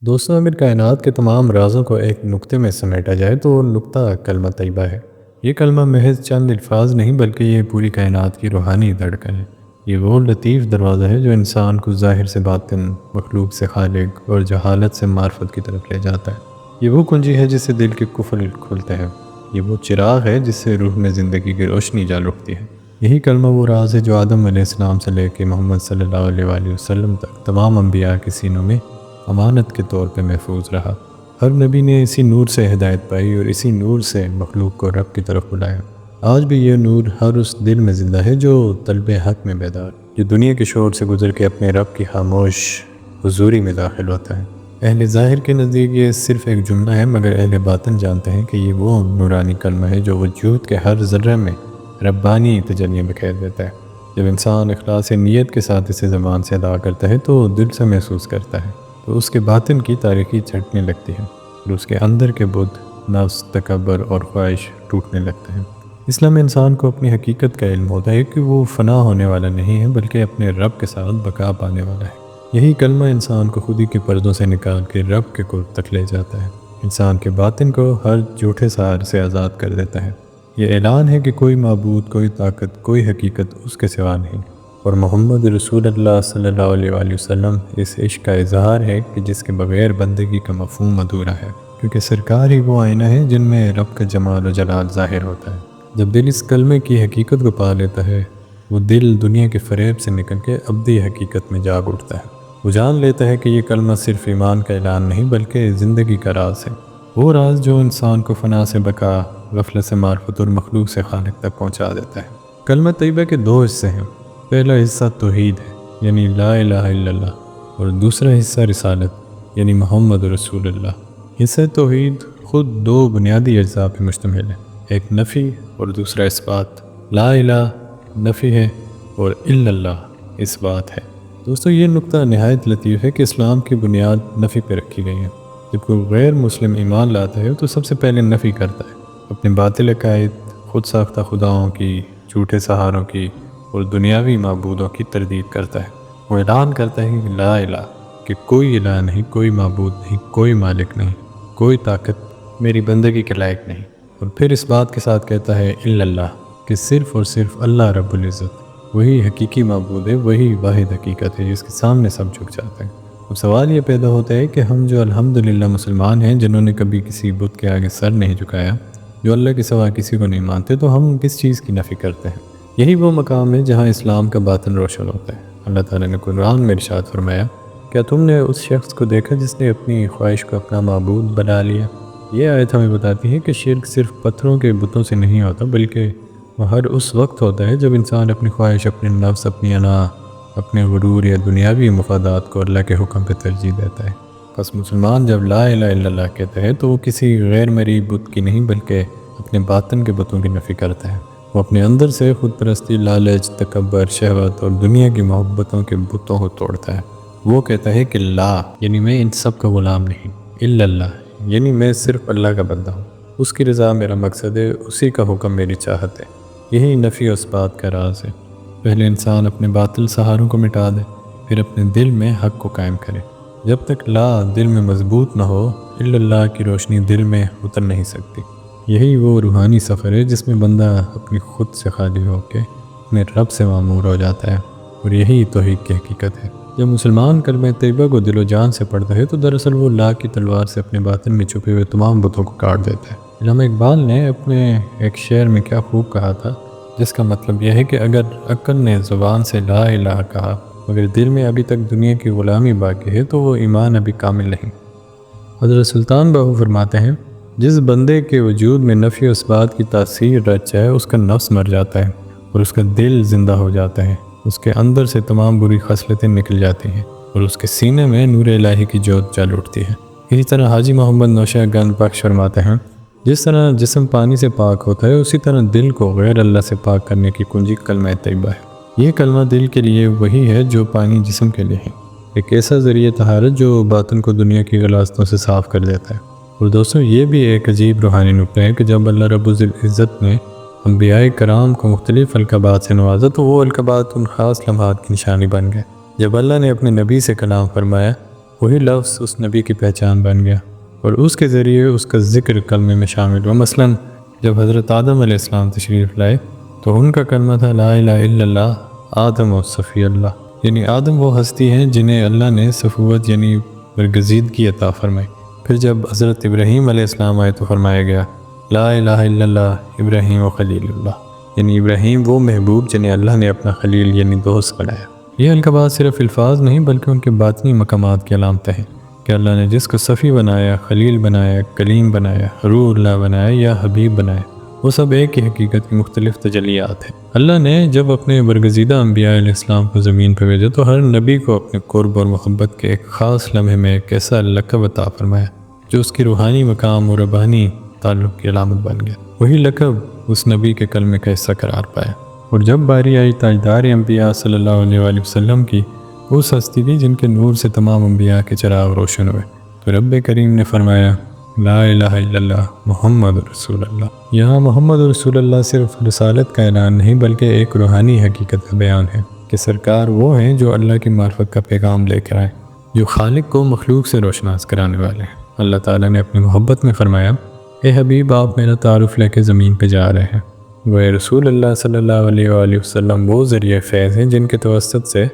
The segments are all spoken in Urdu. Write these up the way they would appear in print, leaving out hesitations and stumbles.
دوستوں، اگر کائنات کے تمام رازوں کو ایک نقطے میں سمیٹا جائے تو وہ نقطہ کلمہ طیبہ ہے۔ یہ کلمہ محض چند الفاظ نہیں بلکہ یہ پوری کائنات کی روحانی دھڑکن ہے۔ یہ وہ لطیف دروازہ ہے جو انسان کو ظاہر سے باطن، مخلوق سے خالق اور جہالت سے معرفت کی طرف لے جاتا ہے۔ یہ وہ کنجی ہے جس سے دل کے قفل کھلتے ہیں۔ یہ وہ چراغ ہے جس سے روح میں زندگی کی روشنی جال اٹھتی ہے۔ یہی کلمہ وہ راز ہے جو آدم علیہ السلام سے لے کے محمد صلی اللہ علیہ وآلہ وسلم تک تمام انبیاء کے سینوں میں امانت کے طور پہ محفوظ رہا۔ ہر نبی نے اسی نور سے ہدایت پائی اور اسی نور سے مخلوق کو رب کی طرف بلایا۔ آج بھی یہ نور ہر اس دل میں زندہ ہے جو طلب حق میں بیدار، جو دنیا کے شور سے گزر کے اپنے رب کی خاموش حضوری میں داخل ہوتا ہے۔ اہل ظاہر کے نزدیک یہ صرف ایک جملہ ہے، مگر اہل باطن جانتے ہیں کہ یہ وہ نورانی کلمہ ہے جو وجود کے ہر ذرے میں ربانی تجلی بکھیر دیتا ہے۔ جب انسان اخلاص نیت کے ساتھ اسے زبان سے ادا کرتا ہے تو دل سے محسوس کرتا ہے، تو اس کے باطن کی تاریکی چھٹنے لگتی ہے اور اس کے اندر کے بدھ، نفس، تکبر اور خواہش ٹوٹنے لگتے ہیں۔ اسلام میں انسان کو اپنی حقیقت کا علم ہوتا ہے کہ وہ فنا ہونے والا نہیں ہے بلکہ اپنے رب کے ساتھ بقا پانے والا ہے۔ یہی کلمہ انسان کو خودی کے پردوں سے نکال کے رب کے قرب تک لے جاتا ہے، انسان کے باطن کو ہر جھوٹے سہار سے آزاد کر دیتا ہے۔ یہ اعلان ہے کہ کوئی معبود، کوئی طاقت، کوئی حقیقت اس کے سوا نہیں، اور محمد رسول اللہ صلی اللہ علیہ وآلہ وسلم اس عشق کا اظہار ہے کہ جس کے بغیر بندگی کا مفہوم ادھورا ہے، کیونکہ سرکار ہی وہ آئینہ ہے جن میں رب کا جمال و جلال ظاہر ہوتا ہے۔ جب دل اس کلمے کی حقیقت کو پا لیتا ہے، وہ دل دنیا کے فریب سے نکل کے ابدی حقیقت میں جاگ اٹھتا ہے۔ وہ جان لیتا ہے کہ یہ کلمہ صرف ایمان کا اعلان نہیں بلکہ زندگی کا راز ہے، وہ راز جو انسان کو فنا سے بقا، غفلت سے معرفت اور مخلوق سے خالق تک پہنچا دیتا ہے۔ کلمہ طیبہ کے دو حصے ہیں۔ پہلا حصہ توحید ہے، یعنی لا الہ الا اللہ، اور دوسرا حصہ رسالت، یعنی محمد رسول اللہ۔ حصہ توحید خود دو بنیادی اجزاء پر مشتمل ہے، ایک نفی اور دوسرا اثبات۔ لا الہ نفی ہے اور الا اللہ اثبات ہے۔ دوستو، یہ نقطہ نہایت لطیف ہے کہ اسلام کی بنیاد نفی پہ رکھی گئی ہے۔ جب کوئی غیر مسلم ایمان لاتا ہے تو سب سے پہلے نفی کرتا ہے، اپنے باطل عقائد، خود ساختہ خداؤں کی، جھوٹے سہاروں کی اور دنیاوی معبودوں کی تردید کرتا ہے۔ وہ اعلان کرتا ہے کہ لا الہ، کہ کوئی الہ نہیں، کوئی معبود نہیں، کوئی مالک نہیں، کوئی طاقت میری بندگی کے لائق نہیں، اور پھر اس بات کے ساتھ کہتا ہے الا اللہ، کہ صرف اور صرف اللہ رب العزت وہی حقیقی معبود ہے، وہی واحد حقیقت ہے جس کے سامنے سب جھک جاتے ہیں۔ اب سوال یہ پیدا ہوتا ہے کہ ہم جو الحمدللہ مسلمان ہیں، جنہوں نے کبھی کسی بت کے آگے سر نہیں جھکایا، جو اللہ کے سوا کسی کو نہیں مانتے، تو ہم کس چیز کی نفی کرتے ہیں؟ یہی وہ مقام ہے جہاں اسلام کا باطن روشن ہوتا ہے۔ اللہ تعالیٰ نے قرآن میں ارشاد فرمایا، کیا تم نے اس شخص کو دیکھا جس نے اپنی خواہش کو اپنا معبود بنا لیا؟ یہ آیت ہمیں بتاتی ہے کہ شرک صرف پتھروں کے بتوں سے نہیں ہوتا، بلکہ وہ ہر اس وقت ہوتا ہے جب انسان اپنی خواہش، اپنے نفس، اپنی انا، اپنے غرور یا دنیاوی مفادات کو اللہ کے حکم پہ ترجیح دیتا ہے۔ بس مسلمان جب لا الہ الا اللہ کہتا ہے تو وہ کسی غیر مرئی بت کی نہیں بلکہ اپنے باطن کے بتوں کی نفی کرتا ہے۔ وہ اپنے اندر سے خود پرستی، لالچ، تکبر، شہوت اور دنیا کی محبتوں کے بتوں کو توڑتا ہے۔ وہ کہتا ہے کہ لا، یعنی میں ان سب کا غلام نہیں، الا اللہ، یعنی میں صرف اللہ کا بندہ ہوں، اس کی رضا میرا مقصد ہے، اسی کا حکم میری چاہت ہے۔ یہی نفی و اثبات کا راز ہے۔ پہلے انسان اپنے باطل سہاروں کو مٹا دے، پھر اپنے دل میں حق کو قائم کرے۔ جب تک لا دل میں مضبوط نہ ہو، الا اللہ کی روشنی دل میں اتر نہیں سکتی۔ یہی وہ روحانی سفر ہے جس میں بندہ اپنی خود سے خالی ہو کے اپنے رب سے معمور ہو جاتا ہے، اور یہی توحید کی حقیقت ہے۔ جب مسلمان کلمہ طیبہ کو دل و جان سے پڑھتا ہے تو دراصل وہ لا کی تلوار سے اپنے باطن میں چھپے ہوئے تمام بتوں کو کاٹ دیتا ہے۔ علامہ اقبال نے اپنے ایک شعر میں کیا خوب کہا تھا، جس کا مطلب یہ ہے کہ اگر عقل نے زبان سے لا الہ کہا مگر دل میں ابھی تک دنیا کی غلامی باقی ہے تو وہ ایمان ابھی کامل نہیں۔ حضرت سلطان باہو فرماتے ہیں، جس بندے کے وجود میں نفی و اثبات کی تاثیر رچ جائے، اس کا نفس مر جاتا ہے اور اس کا دل زندہ ہو جاتا ہے، اس کے اندر سے تمام بری خصلتیں نکل جاتی ہیں اور اس کے سینے میں نور الہی کی جوت جل اٹھتی ہے۔ اسی طرح حاجی محمد نوشہ گنج بخش فرماتے ہیں، جس طرح جسم پانی سے پاک ہوتا ہے، اسی طرح دل کو غیر اللہ سے پاک کرنے کی کنجی کلمہ طیبہ ہے۔ یہ کلمہ دل کے لیے وہی ہے جو پانی جسم کے لیے ہے، ایک ایسا ذریعہ طہارت جو باطن کو دنیا کی غلاظتوں سے صاف کر دیتا ہے۔ اور دوستوں، یہ بھی ایک عجیب روحانی نقطہ ہے کہ جب اللہ رب العزت نے انبیاء کرام کو مختلف القابات سے نوازا تو وہ القابات ان خاص لمحات کی نشانی بن گئے۔ جب اللہ نے اپنے نبی سے کلام فرمایا، وہی لفظ اس نبی کی پہچان بن گیا اور اس کے ذریعے اس کا ذکر کلمے میں شامل ہوا۔ مثلاً جب حضرت آدم علیہ السلام تشریف لائے تو ان کا کلمہ تھا لا الہ الا اللہ آدم و صفی اللہ، یعنی آدم وہ ہستی ہیں جنہیں اللہ نے صفوت یعنی برگزیدگی عطا فرمائی۔ پھر جب حضرت ابراہیم علیہ السلام آئے تو فرمایا گیا لا الہ الا اللہ ابراہیم و خلیل اللہ، یعنی ابراہیم وہ محبوب جنہیں اللہ نے اپنا خلیل یعنی دوست بنایا۔ یہ القابات صرف الفاظ نہیں بلکہ ان کے باطنی مقامات کی علامتیں ہیں کہ اللہ نے جس کو صفی بنایا، خلیل بنایا، کلیم بنایا، روح اللہ بنایا یا حبیب بنایا، وہ سب ایک ہی حقیقت کی مختلف تجلیات ہیں۔ اللہ نے جب اپنے برگزیدہ انبیاء علیہ السلام کو زمین پہ بھیجا تو ہر نبی کو اپنے قرب اور محبت کے ایک خاص لمحے میں ایک ایسا لقب عطا فرمایا جو اس کی روحانی مقام اور ربانی تعلق کی علامت بن گیا۔ وہی لقب اس نبی کے کلمے کا حصہ قرار پایا، اور جب باری آئی تاجدار انبیاء صلی اللہ علیہ وآلہ وسلم کی، اس ہستی کی جن کے نور سے تمام انبیاء کے چراغ روشن ہوئے، تو رب کریم نے فرمایا لا الہ الا اللہ محمد رسول اللہ۔ یہاں محمد رسول اللہ صرف رسالت کا اعلان نہیں بلکہ ایک روحانی حقیقت کا بیان ہے کہ سرکار وہ ہیں جو اللہ کی معرفت کا پیغام لے کر آئے، جو خالق کو مخلوق سے روشناس کرانے والے ہیں۔ اللہ تعالیٰ نے اپنی محبت میں فرمایا اے حبیب آپ میرا تعارف لے کے زمین پہ جا رہے ہیں، وہ رسول اللہ صلی اللہ علیہ وآلہ وسلم وہ ذریعہ فیض ہیں جن کے توسط سے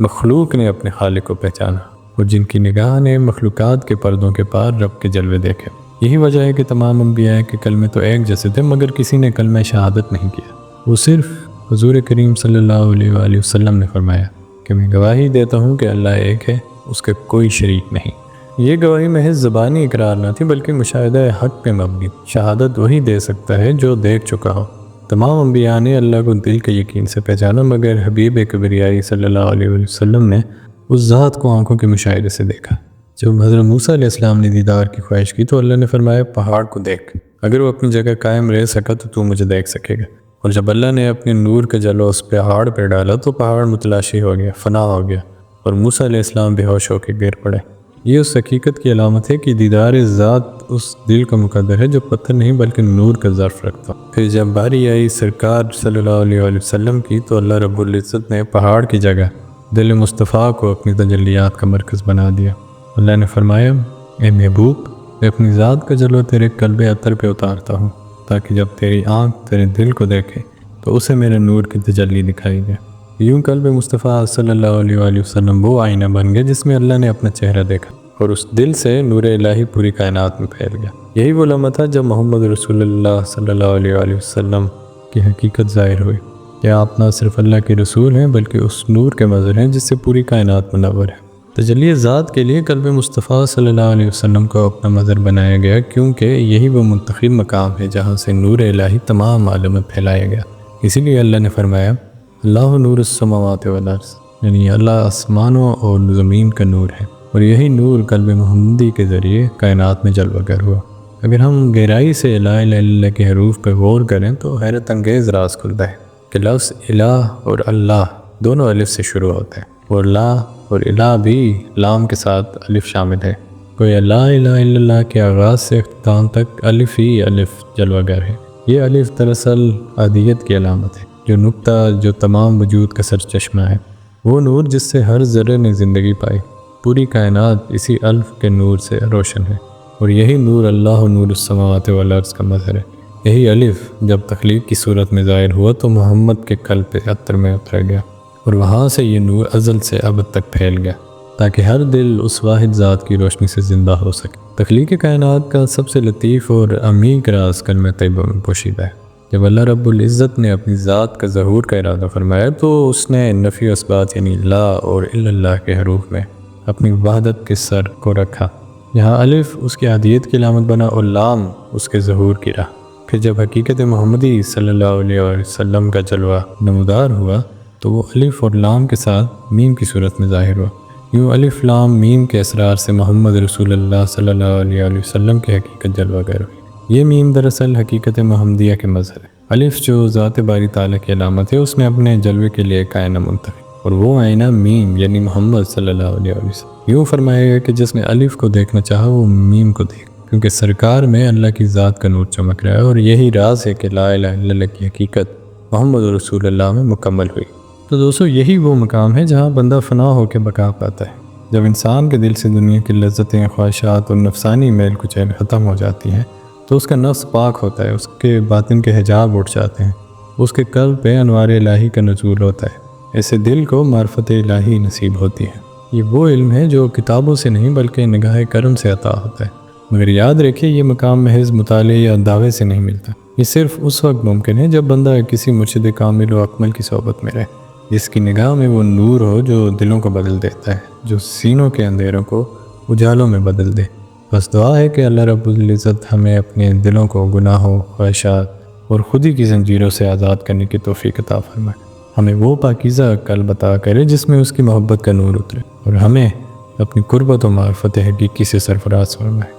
مخلوق نے اپنے خالق کو پہچانا اور جن کی نگاہ نے مخلوقات کے پردوں کے پار رب کے جلوے دیکھے۔ یہی وجہ ہے کہ تمام انبیاء کے کلمے تو ایک جیسے تھے مگر کسی نے کلمہ شہادت نہیں کیا، وہ صرف حضور کریم صلی اللہ علیہ وآلہ وسلم نے فرمایا کہ میں گواہی دیتا ہوں کہ اللہ ایک ہے، اس کا کوئی شریک نہیں۔ یہ گواہی محض زبانی اقرار نہ تھی بلکہ مشاہدہ حق پہ مبنی۔ شہادت وہی دے سکتا ہے جو دیکھ چکا ہو۔ تمام انبیاء نے اللہ کو دل کے یقین سے پہچانا مگر حبیب کبریائی صلی اللہ علیہ وسلم نے اس ذات کو آنکھوں کے مشاہدے سے دیکھا۔ جب حضرت موسیٰ علیہ السلام نے دیدار کی خواہش کی تو اللہ نے فرمایا پہاڑ کو دیکھ، اگر وہ اپنی جگہ قائم رہ سکا تو مجھے دیکھ سکے گا۔ اور جب اللہ نے اپنے نور کا جلوہ اس پہاڑ پہ ڈالا تو پہاڑ متلاشی ہو گیا، فنا ہو گیا، اور موسیٰ علیہ السلام بے ہوش ہو کے گر پڑے۔ یہ اس حقیقت کی علامت ہے کہ دیدار ذات اس دل کا مقدر ہے جو پتھر نہیں بلکہ نور کا ظرف رکھتا۔ پھر جب باری آئی سرکار صلی اللہ علیہ وآلہ وسلم کی تو اللہ رب العزت نے پہاڑ کی جگہ دل مصطفیٰ کو اپنی تجلیات کا مرکز بنا دیا۔ اللہ نے فرمایا اے محبوب میں اپنی ذات کا جلوہ تیرے قلب اطہر پہ اتارتا ہوں تاکہ جب تیری آنکھ تیرے دل کو دیکھے تو اسے میرے نور کی تجلی دکھائی دے۔ یوں قلب مصطفیٰ صلی اللہ علیہ وآلہ وسلم وہ آئینہ بن گیا جس میں اللہ نے اپنا چہرہ دیکھا اور اس دل سے نور الہی پوری کائنات میں پھیل گیا۔ یہی وہ لمحہ تھا جب محمد رسول اللہ صلی اللہ علیہ وآلہ وسلم کی حقیقت ظاہر ہوئی کہ آپ نہ صرف اللہ کے رسول ہیں بلکہ اس نور کے مظہر ہیں جس سے پوری کائنات منور ہے۔ تجلی ذات کے لیے قلب مصطفیٰ صلی اللہ علیہ وسلم کو اپنا مظہر بنایا گیا کیونکہ یہی وہ منتخب مقام ہے جہاں سے نور الہی تمام عالم میں پھیلایا گیا۔ اسی لیے اللہ نے فرمایا اللہ نور السماوات والارض، یعنی اللہ آسمانوں اور زمین کا نور ہے، اور یہی نور قلب محمدی کے ذریعے کائنات میں جلوہ گر ہوا۔ اگر ہم گہرائی سے لا الہ الا اللہ کے حروف پر غور کریں تو حیرت انگیز راز کھلتا ہے کہ لفظ الہ اور اللہ دونوں الف سے شروع ہوتے ہیں، اور لا اور الہ بھی لام کے ساتھ الف شامل ہے۔ کوئی لا الہ الا اللہ کے آغاز سے اختتام تک الف ہی الف جلوہ گر ہے۔ یہ الف دراصل عادیت کی علامت ہے، جو نقطہ جو تمام وجود کا سر چشمہ ہے، وہ نور جس سے ہر ذرے نے زندگی پائی۔ پوری کائنات اسی الف کے نور سے روشن ہے، اور یہی نور اللہ نور السماوات والارض کا مظہر ہے۔ یہی الف جب تخلیق کی صورت میں ظاہر ہوا تو محمد کے قلب اطہر میں اتر گیا، اور وہاں سے یہ نور ازل سے ابد تک پھیل گیا تاکہ ہر دل اس واحد ذات کی روشنی سے زندہ ہو سکے۔ تخلیق کائنات کا سب سے لطیف اور عمیق راز کلمہ طیبہ میں پوشیدہ ہے۔ جب اللہ رب العزت نے اپنی ذات کا ظہور کا ارادہ فرمایا تو اس نے نفی و اثبات یعنی لا اور الا اللہ کے حروف میں اپنی وحدت کے سر کو رکھا۔ یہاں الف اس کی عادیت کی علامت بنا اور لام اس کے ظہور کی راہ۔ پھر جب حقیقت محمدی صلی اللہ علیہ وسلم کا جلوہ نمودار ہوا تو وہ الف اور لام کے ساتھ میم کی صورت میں ظاہر ہوا۔ یوں الف لام میم کے اسرار سے محمد رسول اللہ صلی اللہ علیہ وسلم کی حقیقت جلوہ گر ہوئی۔ یہ میم دراصل حقیقت محمدیہ کے مظہر ہے۔ الف جو ذات باری تعالیٰ کی علامت ہے اس نے اپنے جلوے کے لیے ایک آئینہ منتخب، اور وہ آئینہ میم یعنی محمد صلی اللہ علیہ وسلم۔ یوں فرمایا گیا کہ جس نے الف کو دیکھنا چاہا وہ میم کو دیکھ، کیونکہ سرکار میں اللہ کی ذات کا نور چمک رہا ہے، اور یہی راز ہے کہ لا الہ الا اللہ کی حقیقت محمد رسول اللہ میں مکمل ہوئی۔ تو دوستو یہی وہ مقام ہے جہاں بندہ فنا ہو کے بقا پاتا ہے۔ جب انسان کے دل سے دنیا کی لذتیں، خواہشات اور نفسانی میل کچیل ختم ہو جاتی ہیں تو اس کا نفس پاک ہوتا ہے، اس کے باطن کے حجاب اٹھ جاتے ہیں، اس کے قلب پہ انوار الہی کا نزول ہوتا ہے، ایسے دل کو معرفت الہی نصیب ہوتی ہے۔ یہ وہ علم ہے جو کتابوں سے نہیں بلکہ نگاہ کرم سے عطا ہوتا ہے، مگر یاد رکھیے یہ مقام محض مطالعے یا دعوے سے نہیں ملتا، یہ صرف اس وقت ممکن ہے جب بندہ کسی مرشد کامل و اکمل کی صحبت میں رہے، جس کی نگاہ میں وہ نور ہو جو دلوں کو بدل دیتا ہے، جو سینوں کے اندھیروں کو اجالوں میں بدل دے۔ بس دعا ہے کہ اللہ رب العزت ہمیں اپنے دلوں کو گناہوں، خواہشات اور خودی کی زنجیروں سے آزاد کرنے کی توفیق عطا فرمائے، ہمیں وہ پاکیزہ قلب عطا کرے جس میں اس کی محبت کا نور اترے، اور ہمیں اپنی قربت و معرفت حقیقی سے سرفراز فرمائے۔